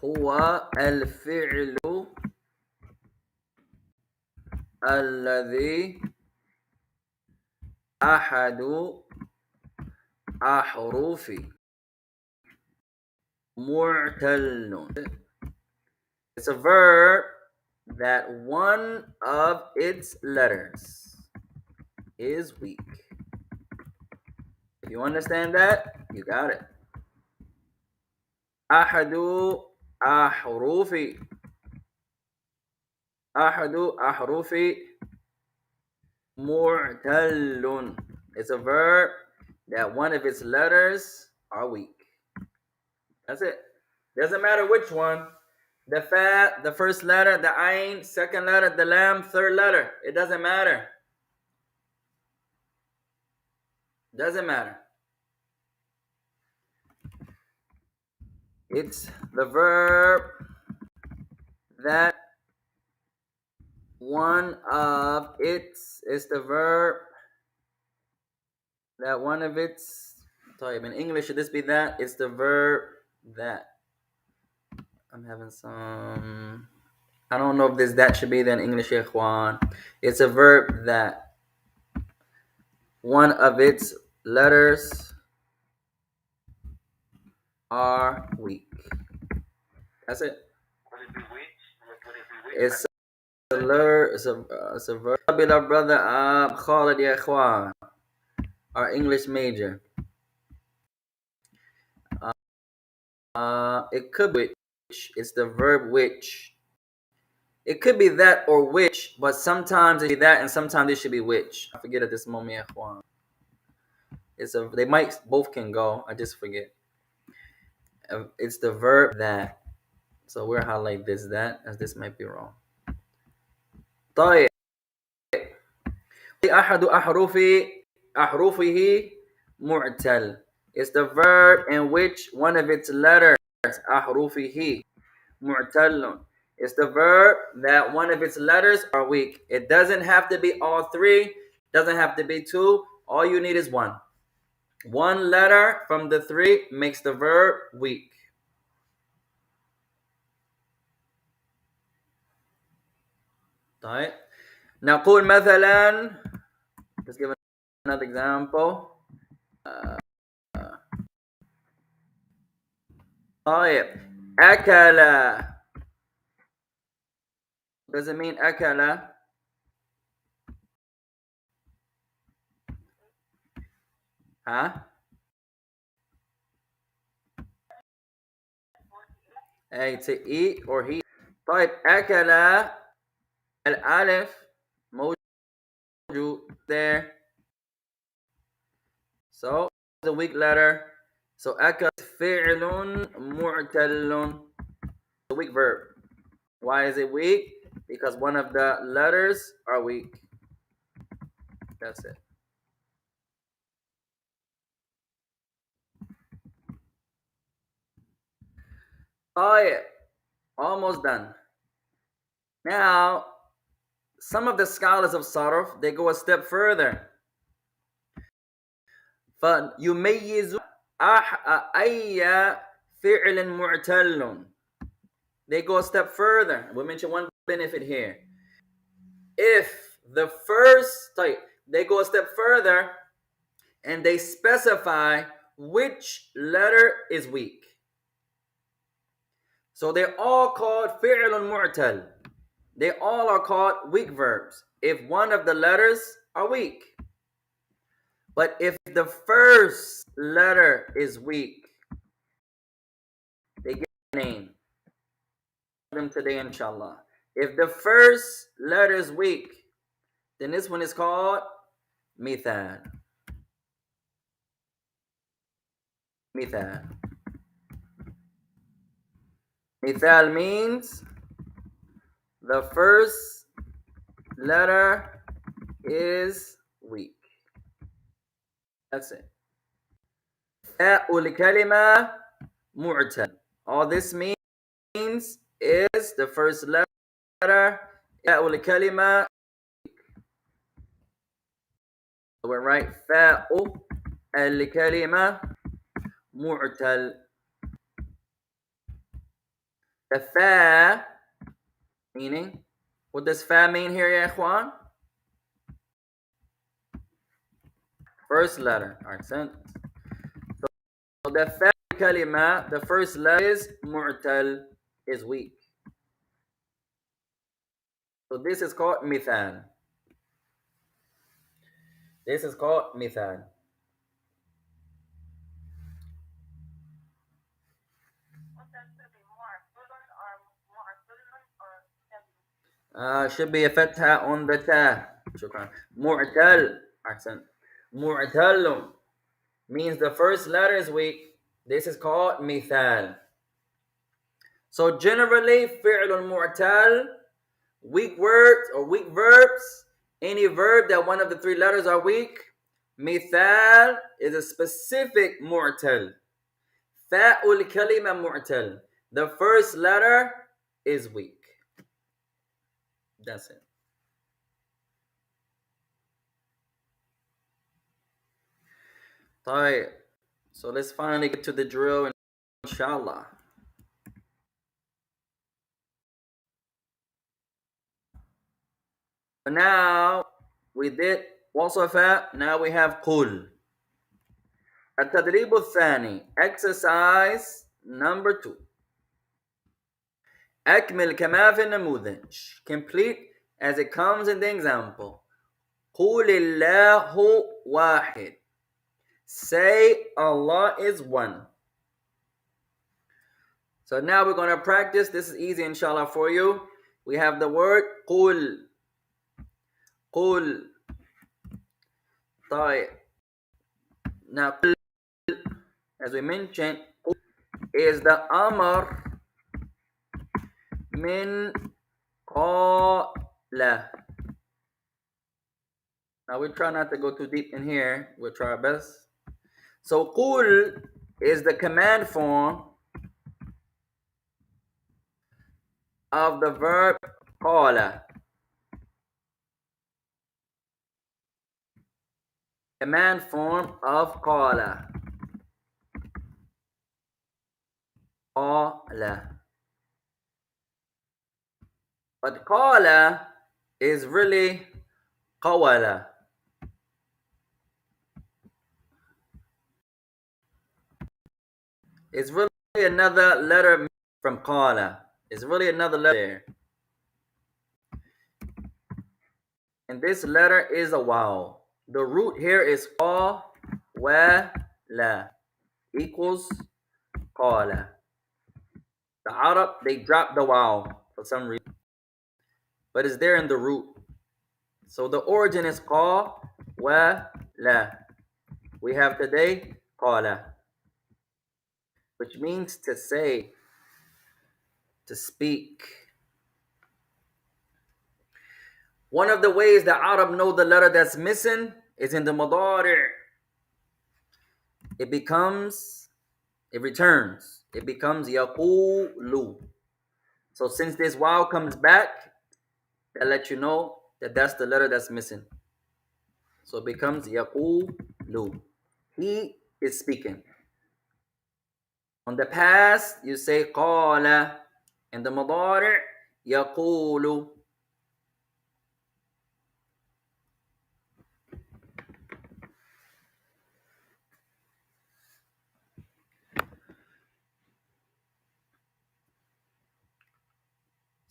هو الفعل الذي أحد أحرف معتل. It's a verb that one of its letters is weak. If you understand that, you got it. أحد أحرف أحد أحرف معتل. It's a verb that one of its letters are weak. That's it. Doesn't matter which one. The fa, the first letter, the ain, second letter, the lam, third letter. It doesn't matter. Doesn't matter. It's the verb that one of its is the verb that one of its. In English, should this be that? It's the verb that. I'm having some. I don't know if this that should be there in English, Ikhwan. It's a verb that one of its letters are weak. That's it. Would it be which? Would it be which? It's a verb. Beloved brother Khalid ya Ikhwan, our English major. It could be which. It's the verb which. It could be that or which, but sometimes it should be that and sometimes it should be which. I forget at this moment, ya Ikhwan. They might both can go. I just forget. It's the verb that. So we'll highlight this that as this might be wrong. طيب. أحد أحرفه معتل. It's the verb in which one of its letters أحرفه معتل. It's the verb that one of its letters are weak. It doesn't have to be all three. Doesn't have to be two. All you need is one. One letter from the three makes the verb weak. طيب. نقول مثلا, let's give another example. طيب. أكل. Does it mean أكل? Huh? Hey, to eat or he. طيب. أكل. الألف موجود there. So it's a weak letter. So أكل فعل معتل. A weak verb. Why is it weak? Because one of the letters are weak. That's it. Oh yeah, almost done. Now, some of the scholars of Sarf, they go a step further. فيميز أي فعل معتل. They go a step further. We mention one benefit here. If the first type, they go a step further and they specify which letter is weak. So they're all called fi'l mu'tal. They all are called weak verbs if one of the letters are weak. But if the first letter is weak, they get a name. Them today, inshallah. If the first letter is weak, then this one is called mithal. Mithal. Mithal means the first letter is weak. That's it. الكلمة معتل. All this means is the first letter. الكلمة. So we're right. فاء الكلمة معتل. The fa meaning. What does fa mean here, ya ikhwan? First letter. Alright, so the fa kalima, the first letter is mu'tal, is weak. So this is called mithal. This is called mithal. Should be a fatha on the ta. شكرا. معتل. Accent. معتل means the first letter is weak. This is called مثال. So generally, فعل المعتل, weak words or weak verbs, any verb that one of the three letters are weak. مثال is a specific معتل. فاء الكلمة معتل. The first letter is weak. That's it. طيب. So let's finally get to the drill, inshallah. Now we did وصف. Now we have قل. التدريب الثاني. Exercise number 2. أكمل كما في النموذج. Complete as it comes in the example. قل الله واحد. Say Allah is one. So now we're going to practice. This is easy, inshallah, for you. We have the word قل. قل. طيب. Now, as we mentioned, is the amr min qala. Now we try not to go too deep in here. We'll try our best. So qul is the command form of the verb qala. Command form of qala. Qala. But qala is really qawala. It's really another letter from qala. It's really another letter. And this letter is a vowel. The root here is qa, wa, la. Equals qala. The Arab, they dropped the vowel for some reason. But it's there in the root. So the origin is qa, wa, la. We have today qala, which means to say, to speak. One of the ways the Arab know the letter that's missing is in the madari'. It returns. It becomes yaqulu. So since this wow comes back, that lets you know that that's the letter that's missing. So it becomes yaqulu. He is speaking. On the past, you say qala. In the madari', yaqulu.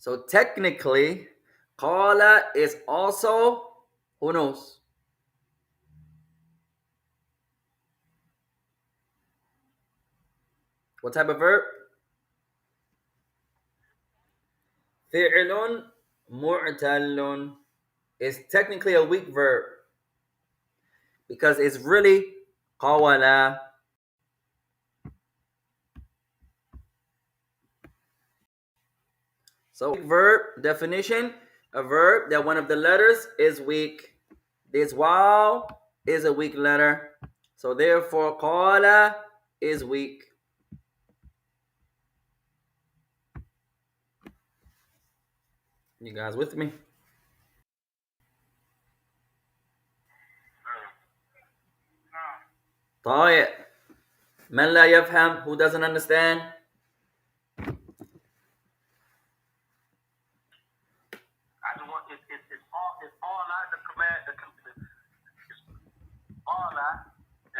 So technically, qala is also, who knows? What type of verb? فعل معتل is technically a weak verb because it's really qawala. So verb definition, a verb that one of the letters is weak. This waw is a weak letter. So therefore qala is weak. You guys with me? طيب. من لا يفهم, who doesn't understand?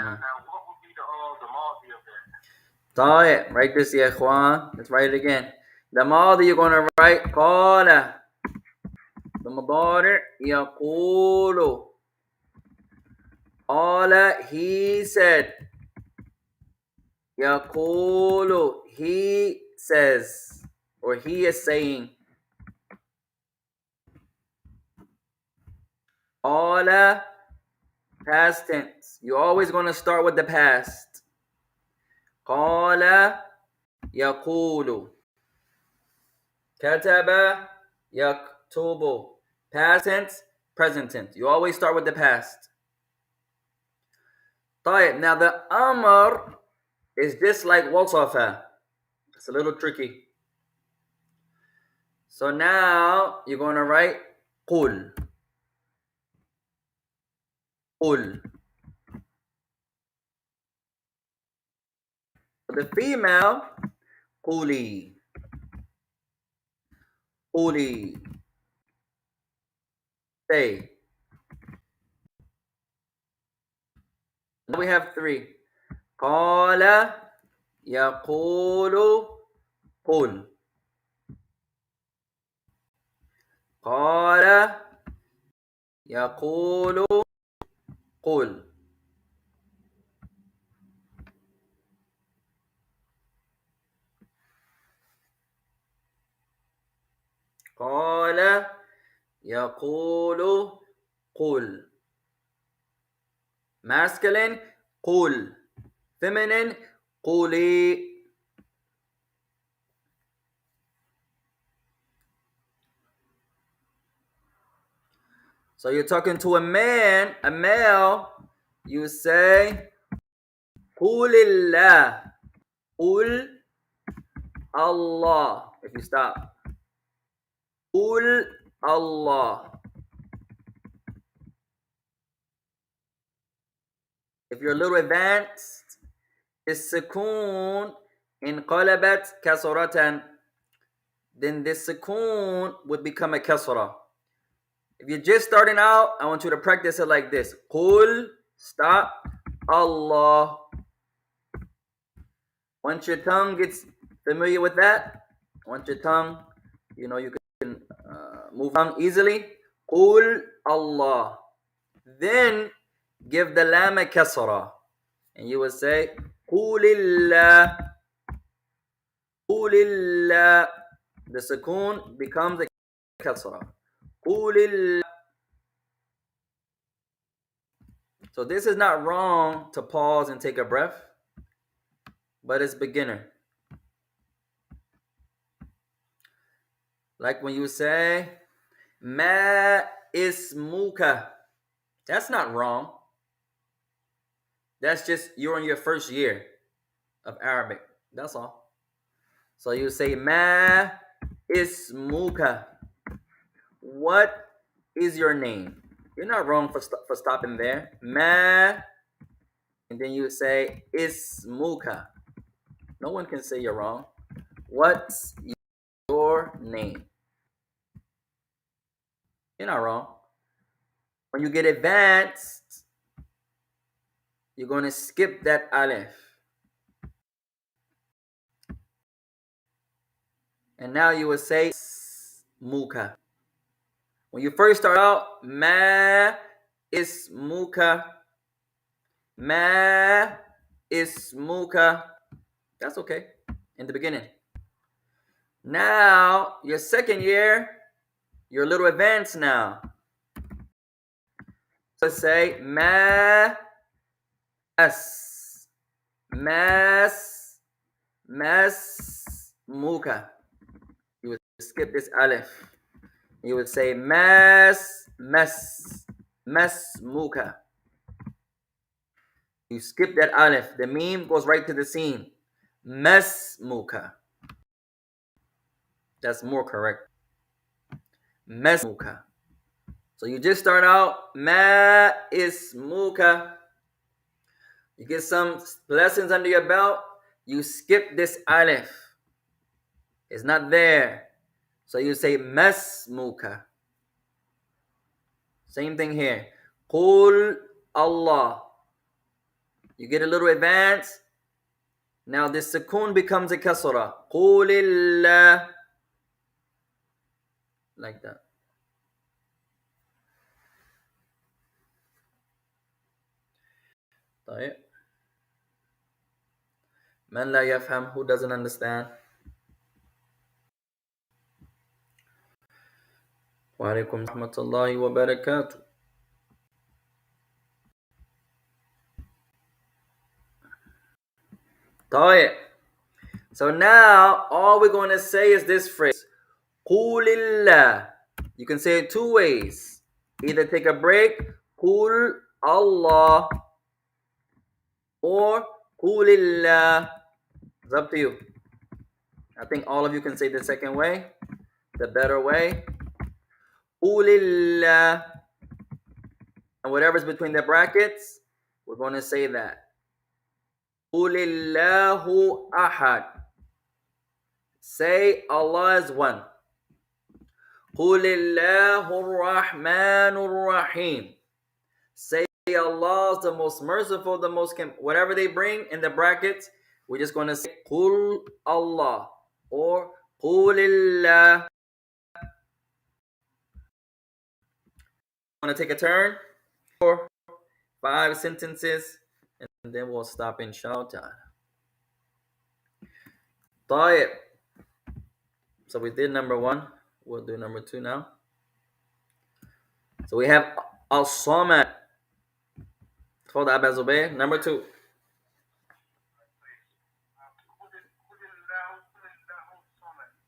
What would be the Maldi of that? طيب, write this يا إخوان. Let's write it again. The Maldi you're going to write قال. The Mudari' يقول. قال, he said. يقول, he says. Or he is saying. Qala, past tense. You're always going to start with the past. Qala yaqulu. Kataba yaktubu. Past tense, present tense. You always start with the past. طيب. Now the amr is just like wasafa. It's a little tricky. So now you're going to write qul. Qul. The female, quli. Quli. Say. Now we have three. Qala yaqulu qul. Qala yaqulu qul. Qala yaqulu qul. Masculine, qul. Feminine, quli. So you're talking to a man, a male, you say qulillah. Qul Allah. If you stop. Qul Allah. If you're a little advanced, السكون انقلبت كسرة, then this سكون would become a kasra. If you're just starting out, I want you to practice it like this. Qul, stop, Allah. Once your tongue gets familiar with that, once your tongue, you can move on easily. Qul, Allah. Then give the lam a kasra. And you will say, Qulillah. Qulillah. The sukoon becomes a kasra. Qulillah. So this is not wrong to pause and take a breath, but it's beginner. Like when you say, Ma ismuka. That's not wrong. That's just you're in your first year of Arabic. That's all. So you say, Ma ismuka. What is your name? You're not wrong for stopping there. Ma, and then you say ismuka. No one can say you're wrong. What's your name? You're not wrong. When you get advanced, you're going to skip that alif. And now you will say muka. When you first start out, ma ismuka. Ma ismuka. That's okay in the beginning. Now, your second year, you're a little advanced now. So say ma as mas muka. You would skip this alif. You would say mas muka. You skip that alif. The meme goes right to the scene. Muka. That's more correct. Muka. So you just start out ma ismuka. You get some lessons under your belt. You skip this alif. It's not there. So you say masmuka. Same thing here. Qul Allah. You get a little advanced. Now this sukoon becomes a kasra. Qulillah. Like that. طيب. Man la yafham, who doesn't understand? Wa alaikum rahmatullahi wa barakatuh. طيب. So now all we're going to say is this phrase. Qulillah. You can say it two ways. Either take a break, Qul Allah, or Qulillah. It's up to you. I think all of you can say the second way, the better way. Qulillah. And whatever's between the brackets, we're going to say that. Qulillahu ahad. Say Allah is one. Qulillahu rahmanur rahim. Say Allah is the most merciful, the most whatever they bring in the brackets, we're just going to say Qul Allah or Qulillah. Want to take a turn? 4, 5 sentences, and then we'll stop inshallah. طيب. So we did number 1. We'll do number 2 now. So we have As-Samad. Hold Abba Zubayr. Number 2.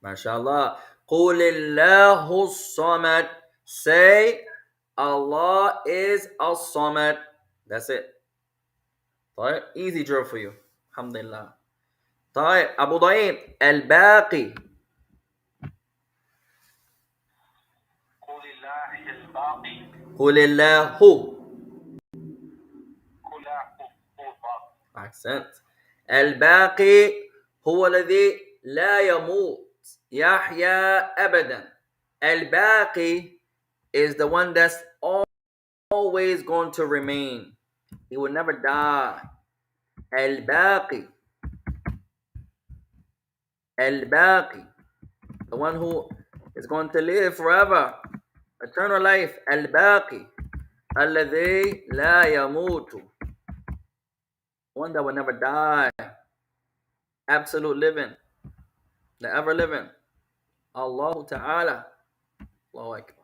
MashaAllah. Qulillahu Samad. Say Allah is As-Samad. That's it. طيب. Easy drill for you. Alhamdulillah. طيب. Abu Daim. Al-Baqi. Qulillahu. Accent. Al-Baqi هو الذي لا يموت يحيا أبدا. Al-Baqi is the one that's always going to remain. He will never die. Al-Baqi. Al-Baqi. The one who is going to live forever. Eternal life. Al-Baqi. الذي لا يموت. One that will never die. Absolute living. The ever living. Allah Ta'ala. Allahu Akbar.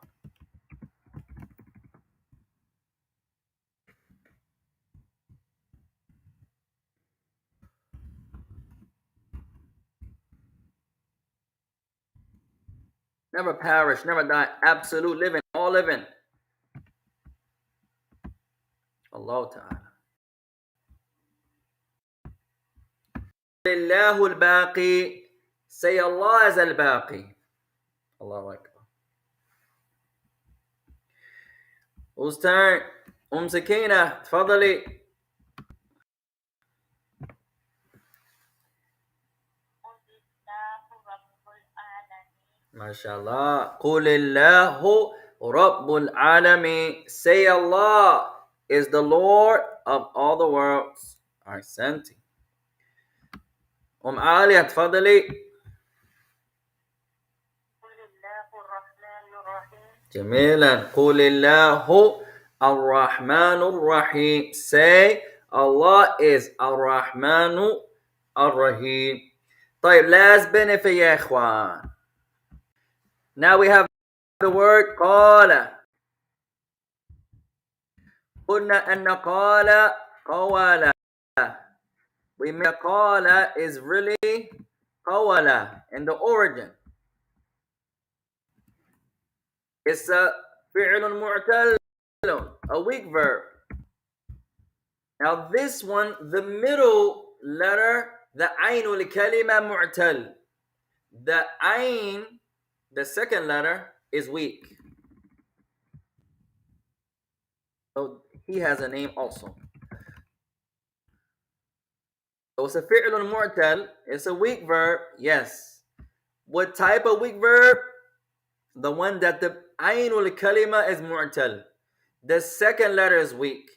Never perish, never die. Absolute living, all living. Allah Ta'ala. Lillahu al-Baqi. Say Allah is al-Baqi. Allahu Akbar. Whose turn? Sakina, تفضلي. MashaAllah. Qulillahu Rabbul Alami. Say Allah is the Lord of all the worlds. Ahsanti. Alia, تفضلي. جميلا. Qulillahu Ar-Rahmanur Rahim. Say Allah is Ar-Rahmanu Ar-Rahim. طيب, last benefit يا إخوان. Now we have the word قال. قلنا أن قال قولا. We mean قال is really قولا in the origin. It's a فعل معتل, a weak verb. Now this one, the middle letter, the عين الكلمة معتل. The عين, the second letter, is weak. So he has a name also. So it's a fi'l mu'tal. It's a weak verb. Yes. What type of weak verb? The one that the aynul kalima is mu'tal. The second letter is weak.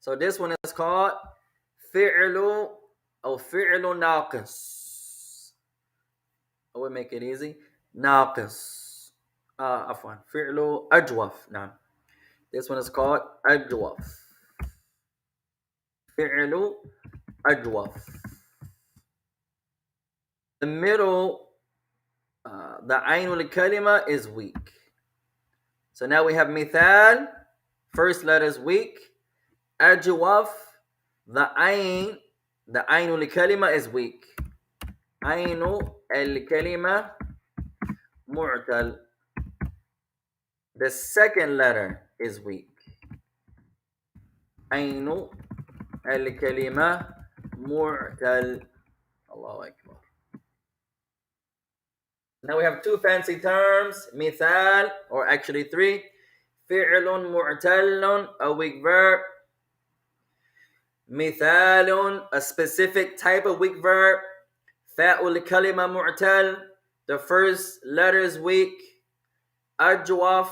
So this one is called fi'lu or fi'lu naqis. I will make it easy. Naqis. Afwan. Fi'lu ajwaf. Now, this one is called ajwaf. Fi'lu ajwaf. The middle, the aynul kalima is weak. So now we have mithal. First letter is weak. Ajwaf, the ayn The Ainul Kalima is weak. Ainu al Kalima Mu'tal. The second letter is weak. Ainu al Kalima Mu'tal. Allahu Akbar. Now we have two fancy terms, mithal, or actually three. Fi'lun mu'tallun, a weak verb. Mithalun, a specific type of weak verb. Fa'ul kalima mu'tal, the first letter is weak. Ajwaf,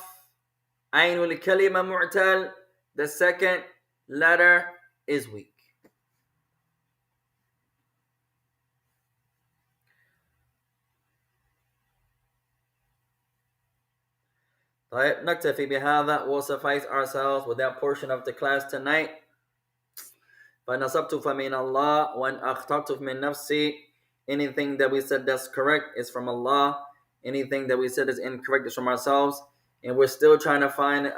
ainul kalima mu'tal, the second letter is weak. طيب نكتفي بهذا. We'll suffice ourselves with that portion of the class tonight. فَنَصَبْتُ فَمِنَ اللَّهِ وَإِنْ أَخْطَأْتُ مِنْ نَفْسِي. Anything that we said that's correct is from Allah. Anything that we said is incorrect is from ourselves. And we're still trying to find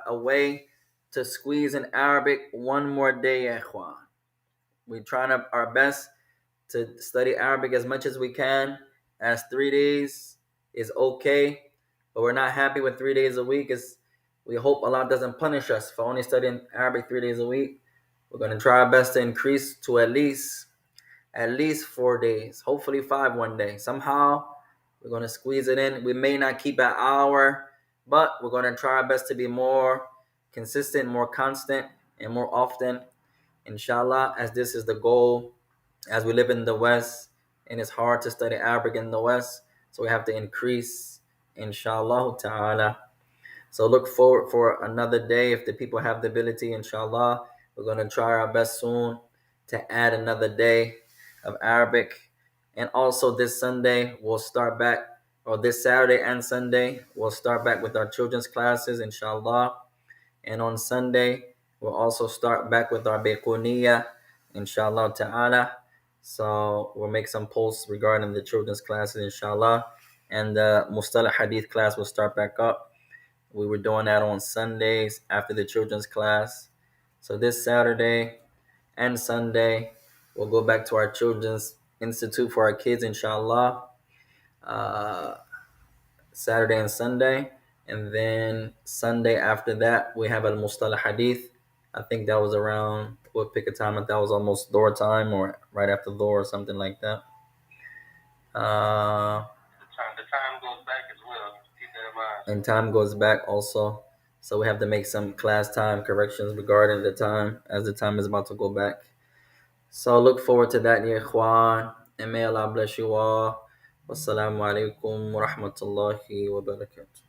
a way to squeeze in Arabic one more day, ya ikhwan. We're trying our best to study Arabic as much as we can, as 3 days is okay. But we're not happy with 3 days a week. We hope Allah doesn't punish us for only studying Arabic 3 days a week. We're going to try our best to increase to at least 4 days, hopefully 5 one day. Somehow we're going to squeeze it in. We may not keep an hour, but we're going to try our best to be more consistent, more constant, and more often, inshallah, as this is the goal. As we live in the West, and it's hard to study Arabic in the West, so we have to increase, inshallah ta'ala. So look forward for another day. If the people have the ability, inshallah, we're going to try our best soon to add another day of Arabic. And also this Sunday, we'll start back, or this Saturday and Sunday, we'll start back with our children's classes, inshallah. And on Sunday, we'll also start back with our Baiquniya, inshallah ta'ala. So we'll make some posts regarding the children's classes, inshallah. And the Mustalah Hadith class will start back up. We were doing that on Sundays after the children's class. So this Saturday and Sunday, we'll go back to our Children's Institute for our kids, inshallah. Saturday and Sunday. And then Sunday after that, we have Al-Mustalah Hadith. I think that was around, we'll pick a time, that was almost Dhuhr time or right after Dhuhr or something like that. The time goes back as well. Keep that in mind. And time goes back also. So we have to make some class time corrections regarding the time, as the time is about to go back. So look forward to that, ya ikhwan. And may Allah bless you all. Wassalamu alaikum wa rahmatullahi wa barakatuh.